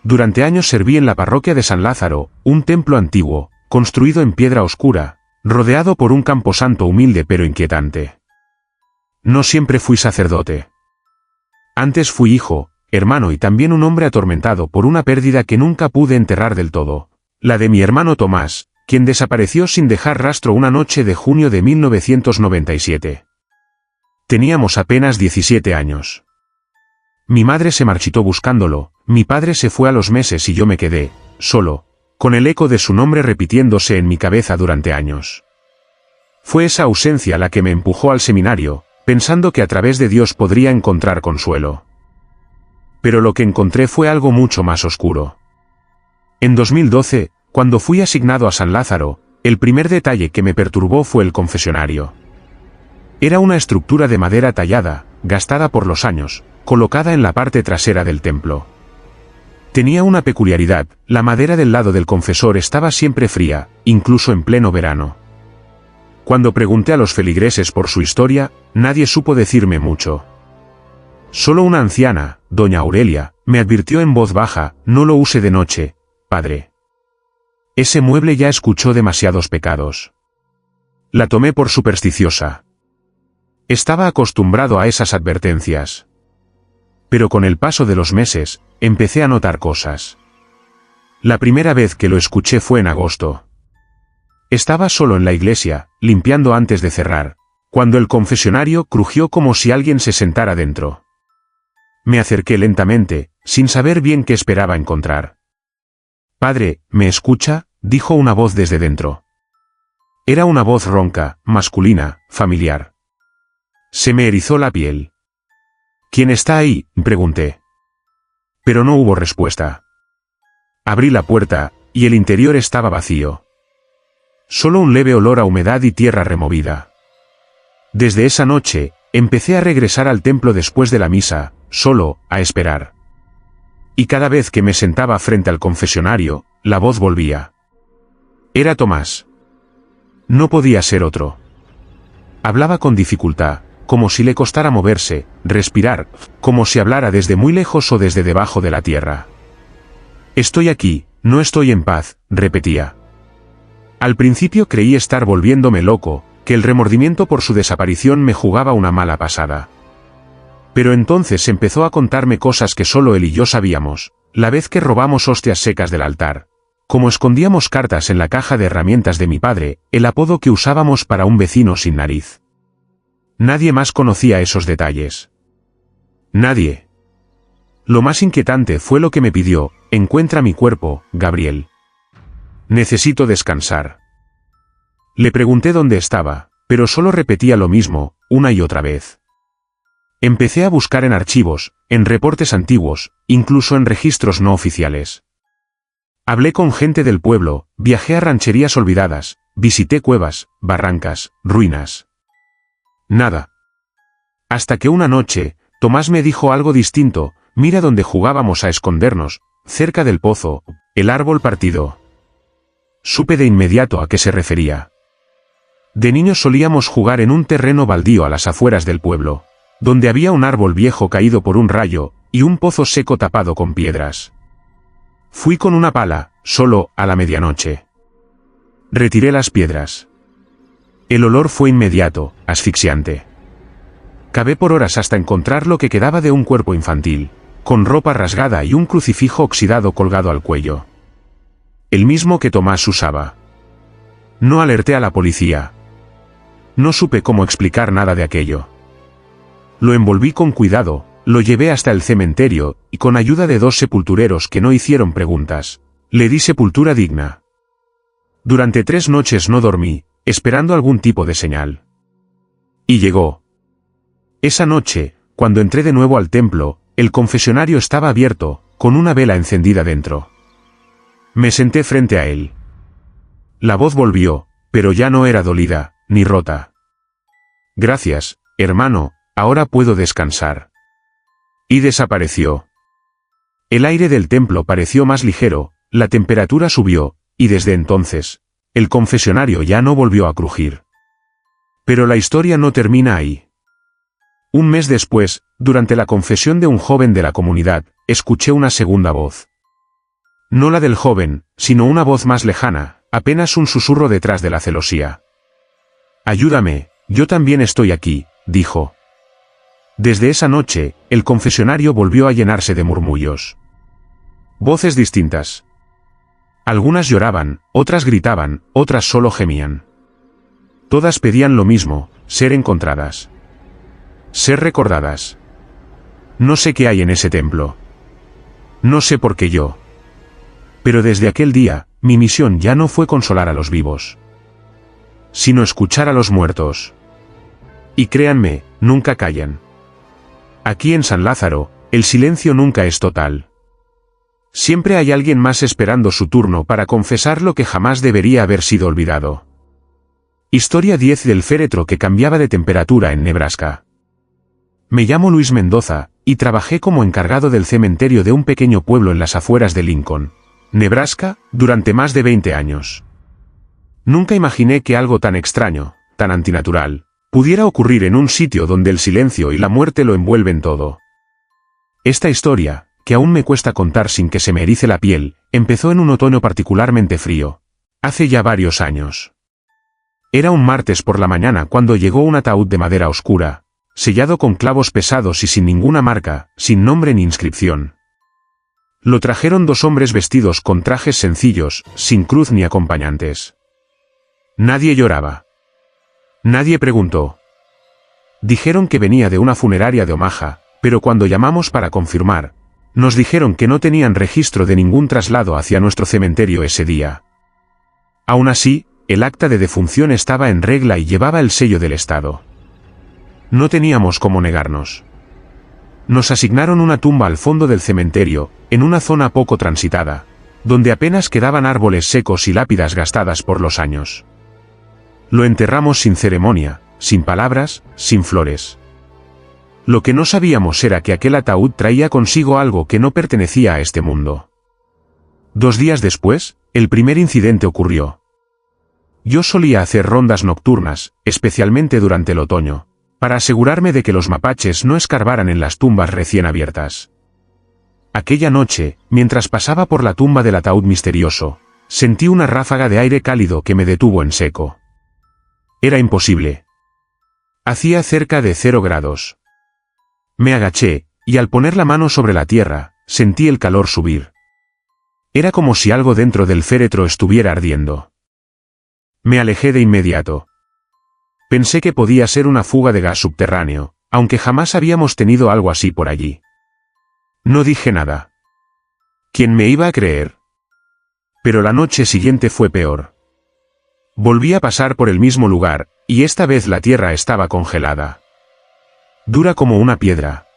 Durante años serví en la parroquia de San Lázaro, un templo antiguo, construido en piedra oscura, rodeado por un camposanto humilde pero inquietante. No siempre fui sacerdote. Antes fui hijo, hermano y también un hombre atormentado por una pérdida que nunca pude enterrar del todo, la de mi hermano Tomás, quien desapareció sin dejar rastro una noche de junio de 1997. Teníamos apenas 17 años. Mi madre se marchitó buscándolo, mi padre se fue a los meses y yo me quedé, solo, con el eco de su nombre repitiéndose en mi cabeza durante años. Fue esa ausencia la que me empujó al seminario, pensando que a través de Dios podría encontrar consuelo. Pero lo que encontré fue algo mucho más oscuro. En 2012, cuando fui asignado a San Lázaro, el primer detalle que me perturbó fue el confesionario. Era una estructura de madera tallada, gastada por los años, colocada en la parte trasera del templo. Tenía una peculiaridad, la madera del lado del confesor estaba siempre fría, incluso en pleno verano. Cuando pregunté a los feligreses por su historia, nadie supo decirme mucho. Solo una anciana, doña Aurelia, me advirtió en voz baja: no lo use de noche, padre. Ese mueble ya escuchó demasiados pecados. La tomé por supersticiosa. Estaba acostumbrado a esas advertencias. Pero con el paso de los meses, empecé a notar cosas. La primera vez que lo escuché fue en agosto. Estaba solo en la iglesia, limpiando antes de cerrar, cuando el confesionario crujió como si alguien se sentara dentro. Me acerqué lentamente, sin saber bien qué esperaba encontrar. «Padre, ¿me escucha?», dijo una voz desde dentro. Era una voz ronca, masculina, familiar. Se me erizó la piel. «¿Quién está ahí?», pregunté. Pero no hubo respuesta. Abrí la puerta, y el interior estaba vacío. Solo un leve olor a humedad y tierra removida. Desde esa noche, empecé a regresar al templo después de la misa, solo, a esperar. Y cada vez que me sentaba frente al confesionario, la voz volvía. Era Tomás. No podía ser otro. Hablaba con dificultad, como si le costara moverse, respirar, como si hablara desde muy lejos o desde debajo de la tierra. Estoy aquí, no estoy en paz, repetía. Al principio creí estar volviéndome loco, que el remordimiento por su desaparición me jugaba una mala pasada. Pero entonces empezó a contarme cosas que solo él y yo sabíamos, la vez que robamos hostias secas del altar, como escondíamos cartas en la caja de herramientas de mi padre, el apodo que usábamos para un vecino sin nariz. Nadie más conocía esos detalles. Nadie. Lo más inquietante fue lo que me pidió: encuentra mi cuerpo, Gabriel. Necesito descansar. Le pregunté dónde estaba, pero solo repetía lo mismo, una y otra vez. Empecé a buscar en archivos, en reportes antiguos, incluso en registros no oficiales. Hablé con gente del pueblo, viajé a rancherías olvidadas, visité cuevas, barrancas, ruinas. Nada. Hasta que una noche, Tomás me dijo algo distinto: mira donde jugábamos a escondernos, cerca del pozo, el árbol partido. Supe de inmediato a qué se refería. De niños solíamos jugar en un terreno baldío a las afueras del pueblo, donde había un árbol viejo caído por un rayo, y un pozo seco tapado con piedras. Fui con una pala, solo, a la medianoche. Retiré las piedras. El olor fue inmediato, asfixiante. Cavé por horas hasta encontrar lo que quedaba de un cuerpo infantil, con ropa rasgada y un crucifijo oxidado colgado al cuello. El mismo que Tomás usaba. No alerté a la policía. No supe cómo explicar nada de aquello. Lo envolví con cuidado, lo llevé hasta el cementerio, y con ayuda de 2 sepultureros que no hicieron preguntas, le di sepultura digna. Durante 3 noches no dormí, esperando algún tipo de señal. Y llegó. Esa noche, cuando entré de nuevo al templo, el confesionario estaba abierto, con una vela encendida dentro. Me senté frente a él. La voz volvió, pero ya no era dolida, ni rota. Gracias, hermano, ahora puedo descansar. Y desapareció. El aire del templo pareció más ligero, la temperatura subió, y desde entonces, el confesionario ya no volvió a crujir. Pero la historia no termina ahí. Un mes después, durante la confesión de un joven de la comunidad, escuché una segunda voz. No la del joven, sino una voz más lejana, apenas un susurro detrás de la celosía. Ayúdame, yo también estoy aquí, dijo. Desde esa noche, el confesionario volvió a llenarse de murmullos. Voces distintas. Algunas lloraban, otras gritaban, otras solo gemían. Todas pedían lo mismo: ser encontradas. Ser recordadas. No sé qué hay en ese templo. No sé por qué yo. Pero desde aquel día, mi misión ya no fue consolar a los vivos, sino escuchar a los muertos. Y créanme, nunca callan. Aquí en San Lázaro, el silencio nunca es total. Siempre hay alguien más esperando su turno para confesar lo que jamás debería haber sido olvidado. Historia 10 del féretro que cambiaba de temperatura en Nebraska. Me llamo Luis Mendoza, y trabajé como encargado del cementerio de un pequeño pueblo en las afueras de Lincoln, Nebraska, durante más de 20 años. Nunca imaginé que algo tan extraño, tan antinatural, pudiera ocurrir en un sitio donde el silencio y la muerte lo envuelven todo. Esta historia, que aún me cuesta contar sin que se me erice la piel, empezó en un otoño particularmente frío, hace ya varios años. Era un martes por la mañana cuando llegó un ataúd de madera oscura, sellado con clavos pesados y sin ninguna marca, sin nombre ni inscripción. Lo trajeron 2 hombres vestidos con trajes sencillos, sin cruz ni acompañantes. Nadie lloraba. Nadie preguntó. Dijeron que venía de una funeraria de Omaha, pero cuando llamamos para confirmar, nos dijeron que no tenían registro de ningún traslado hacia nuestro cementerio ese día. Aún así, el acta de defunción estaba en regla y llevaba el sello del Estado. No teníamos cómo negarnos. Nos asignaron una tumba al fondo del cementerio, en una zona poco transitada, donde apenas quedaban árboles secos y lápidas gastadas por los años. Lo enterramos sin ceremonia, sin palabras, sin flores. Lo que no sabíamos era que aquel ataúd traía consigo algo que no pertenecía a este mundo. 2 días después, el primer incidente ocurrió. Yo solía hacer rondas nocturnas, especialmente durante el otoño, para asegurarme de que los mapaches no escarbaran en las tumbas recién abiertas. Aquella noche, mientras pasaba por la tumba del ataúd misterioso, sentí una ráfaga de aire cálido que me detuvo en seco. Era imposible. Hacía cerca de 0 grados. Me agaché, y al poner la mano sobre la tierra, sentí el calor subir. Era como si algo dentro del féretro estuviera ardiendo. Me alejé de inmediato. Pensé que podía ser una fuga de gas subterráneo, aunque jamás habíamos tenido algo así por allí. No dije nada. ¿Quién me iba a creer? Pero la noche siguiente fue peor. Volví a pasar por el mismo lugar, y esta vez la tierra estaba congelada. Dura como una piedra.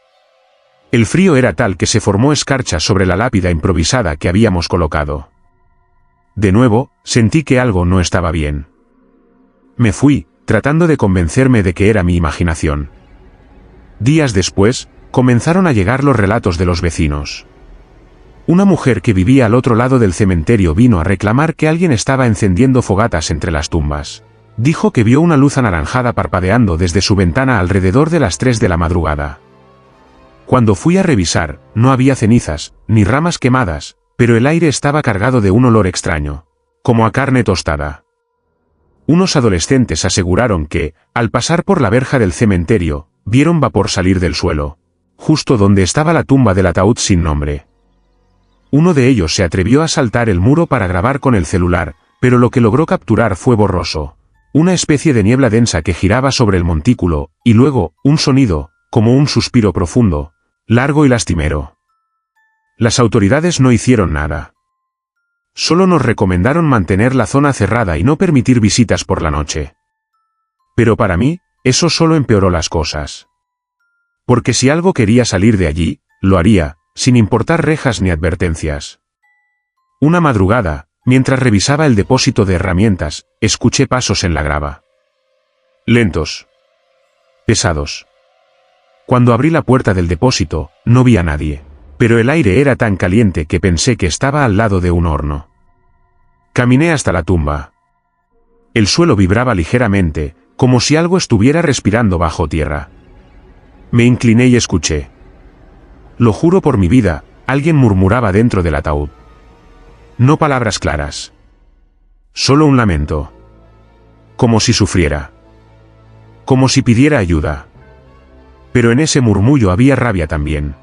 El frío era tal que se formó escarcha sobre la lápida improvisada que habíamos colocado. De nuevo, sentí que algo no estaba bien. Me fui, tratando de convencerme de que era mi imaginación. Días después, comenzaron a llegar los relatos de los vecinos. Una mujer que vivía al otro lado del cementerio vino a reclamar que alguien estaba encendiendo fogatas entre las tumbas. Dijo que vio una luz anaranjada parpadeando desde su ventana alrededor de las 3 de la madrugada. Cuando fui a revisar, no había cenizas, ni ramas quemadas, pero el aire estaba cargado de un olor extraño, como a carne tostada. Unos adolescentes aseguraron que, al pasar por la verja del cementerio, vieron vapor salir del suelo, justo donde estaba la tumba del ataúd sin nombre. Uno de ellos se atrevió a saltar el muro para grabar con el celular, pero lo que logró capturar fue borroso. Una especie de niebla densa que giraba sobre el montículo, y luego, un sonido, como un suspiro profundo, largo y lastimero. Las autoridades no hicieron nada. Solo nos recomendaron mantener la zona cerrada y no permitir visitas por la noche. Pero para mí, eso solo empeoró las cosas. Porque si algo quería salir de allí, lo haría, sin importar rejas ni advertencias. Una madrugada, mientras revisaba el depósito de herramientas, escuché pasos en la grava. Lentos. Pesados. Cuando abrí la puerta del depósito, no vi a nadie, pero el aire era tan caliente que pensé que estaba al lado de un horno. Caminé hasta la tumba. El suelo vibraba ligeramente, como si algo estuviera respirando bajo tierra. Me incliné y escuché. Lo juro por mi vida, alguien murmuraba dentro del ataúd. No palabras claras. Solo un lamento. Como si sufriera. Como si pidiera ayuda. Pero en ese murmullo había rabia también.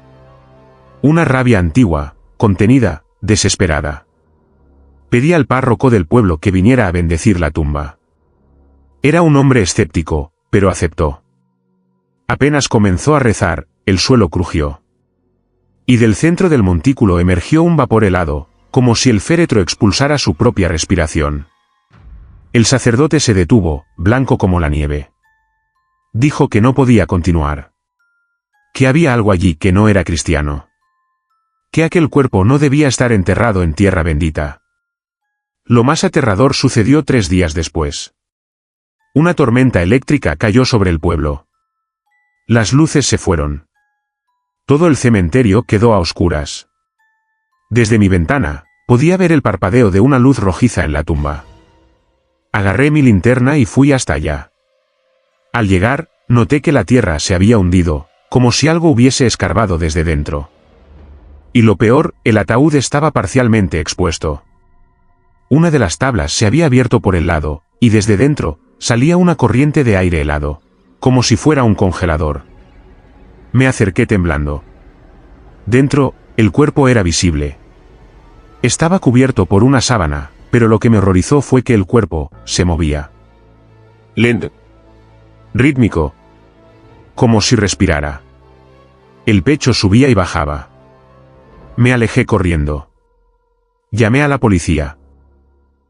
Una rabia antigua, contenida, desesperada. Pedí al párroco del pueblo que viniera a bendecir la tumba. Era un hombre escéptico, pero aceptó. Apenas comenzó a rezar, el suelo crujió. Y del centro del montículo emergió un vapor helado, como si el féretro expulsara su propia respiración. El sacerdote se detuvo, blanco como la nieve. Dijo que no podía continuar. Que había algo allí que no era cristiano. Que aquel cuerpo no debía estar enterrado en tierra bendita. Lo más aterrador sucedió 3 días después. Una tormenta eléctrica cayó sobre el pueblo. Las luces se fueron. Todo el cementerio quedó a oscuras. Desde mi ventana, podía ver el parpadeo de una luz rojiza en la tumba. Agarré mi linterna y fui hasta allá. Al llegar, noté que la tierra se había hundido, como si algo hubiese escarbado desde dentro. Y lo peor, el ataúd estaba parcialmente expuesto. Una de las tablas se había abierto por el lado, y desde dentro, salía una corriente de aire helado, como si fuera un congelador. Me acerqué temblando. Dentro, el cuerpo era visible. Estaba cubierto por una sábana, pero lo que me horrorizó fue que el cuerpo se movía. Lento. Rítmico. Como si respirara. El pecho subía y bajaba. Me alejé corriendo. Llamé a la policía.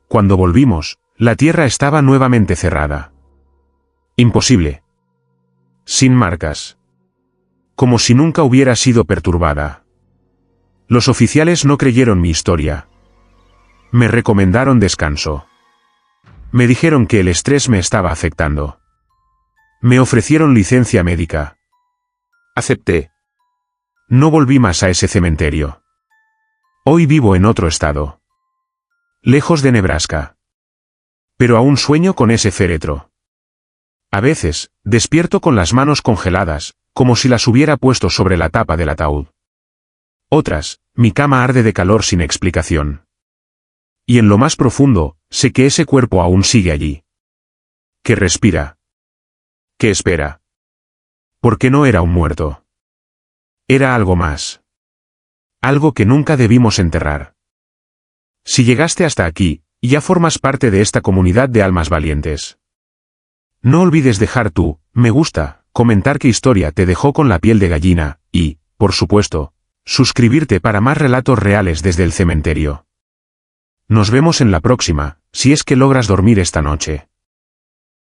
Cuando volvimos, la tierra estaba nuevamente cerrada. Imposible. Sin marcas. Como si nunca hubiera sido perturbada. Los oficiales no creyeron mi historia. Me recomendaron descanso. Me dijeron que el estrés me estaba afectando. Me ofrecieron licencia médica. Acepté. No volví más a ese cementerio. Hoy vivo en otro estado. Lejos de Nebraska. Pero aún sueño con ese féretro. A veces, despierto con las manos congeladas, como si las hubiera puesto sobre la tapa del ataúd. Otras, mi cama arde de calor sin explicación. Y en lo más profundo, sé que ese cuerpo aún sigue allí. Que respira. Que espera. Porque no era un muerto. Era algo más. Algo que nunca debimos enterrar. Si llegaste hasta aquí, ya formas parte de esta comunidad de almas valientes. No olvides dejar tu me gusta, comentar qué historia te dejó con la piel de gallina, y, por supuesto, suscribirte para más relatos reales desde el cementerio. Nos vemos en la próxima, si es que logras dormir esta noche.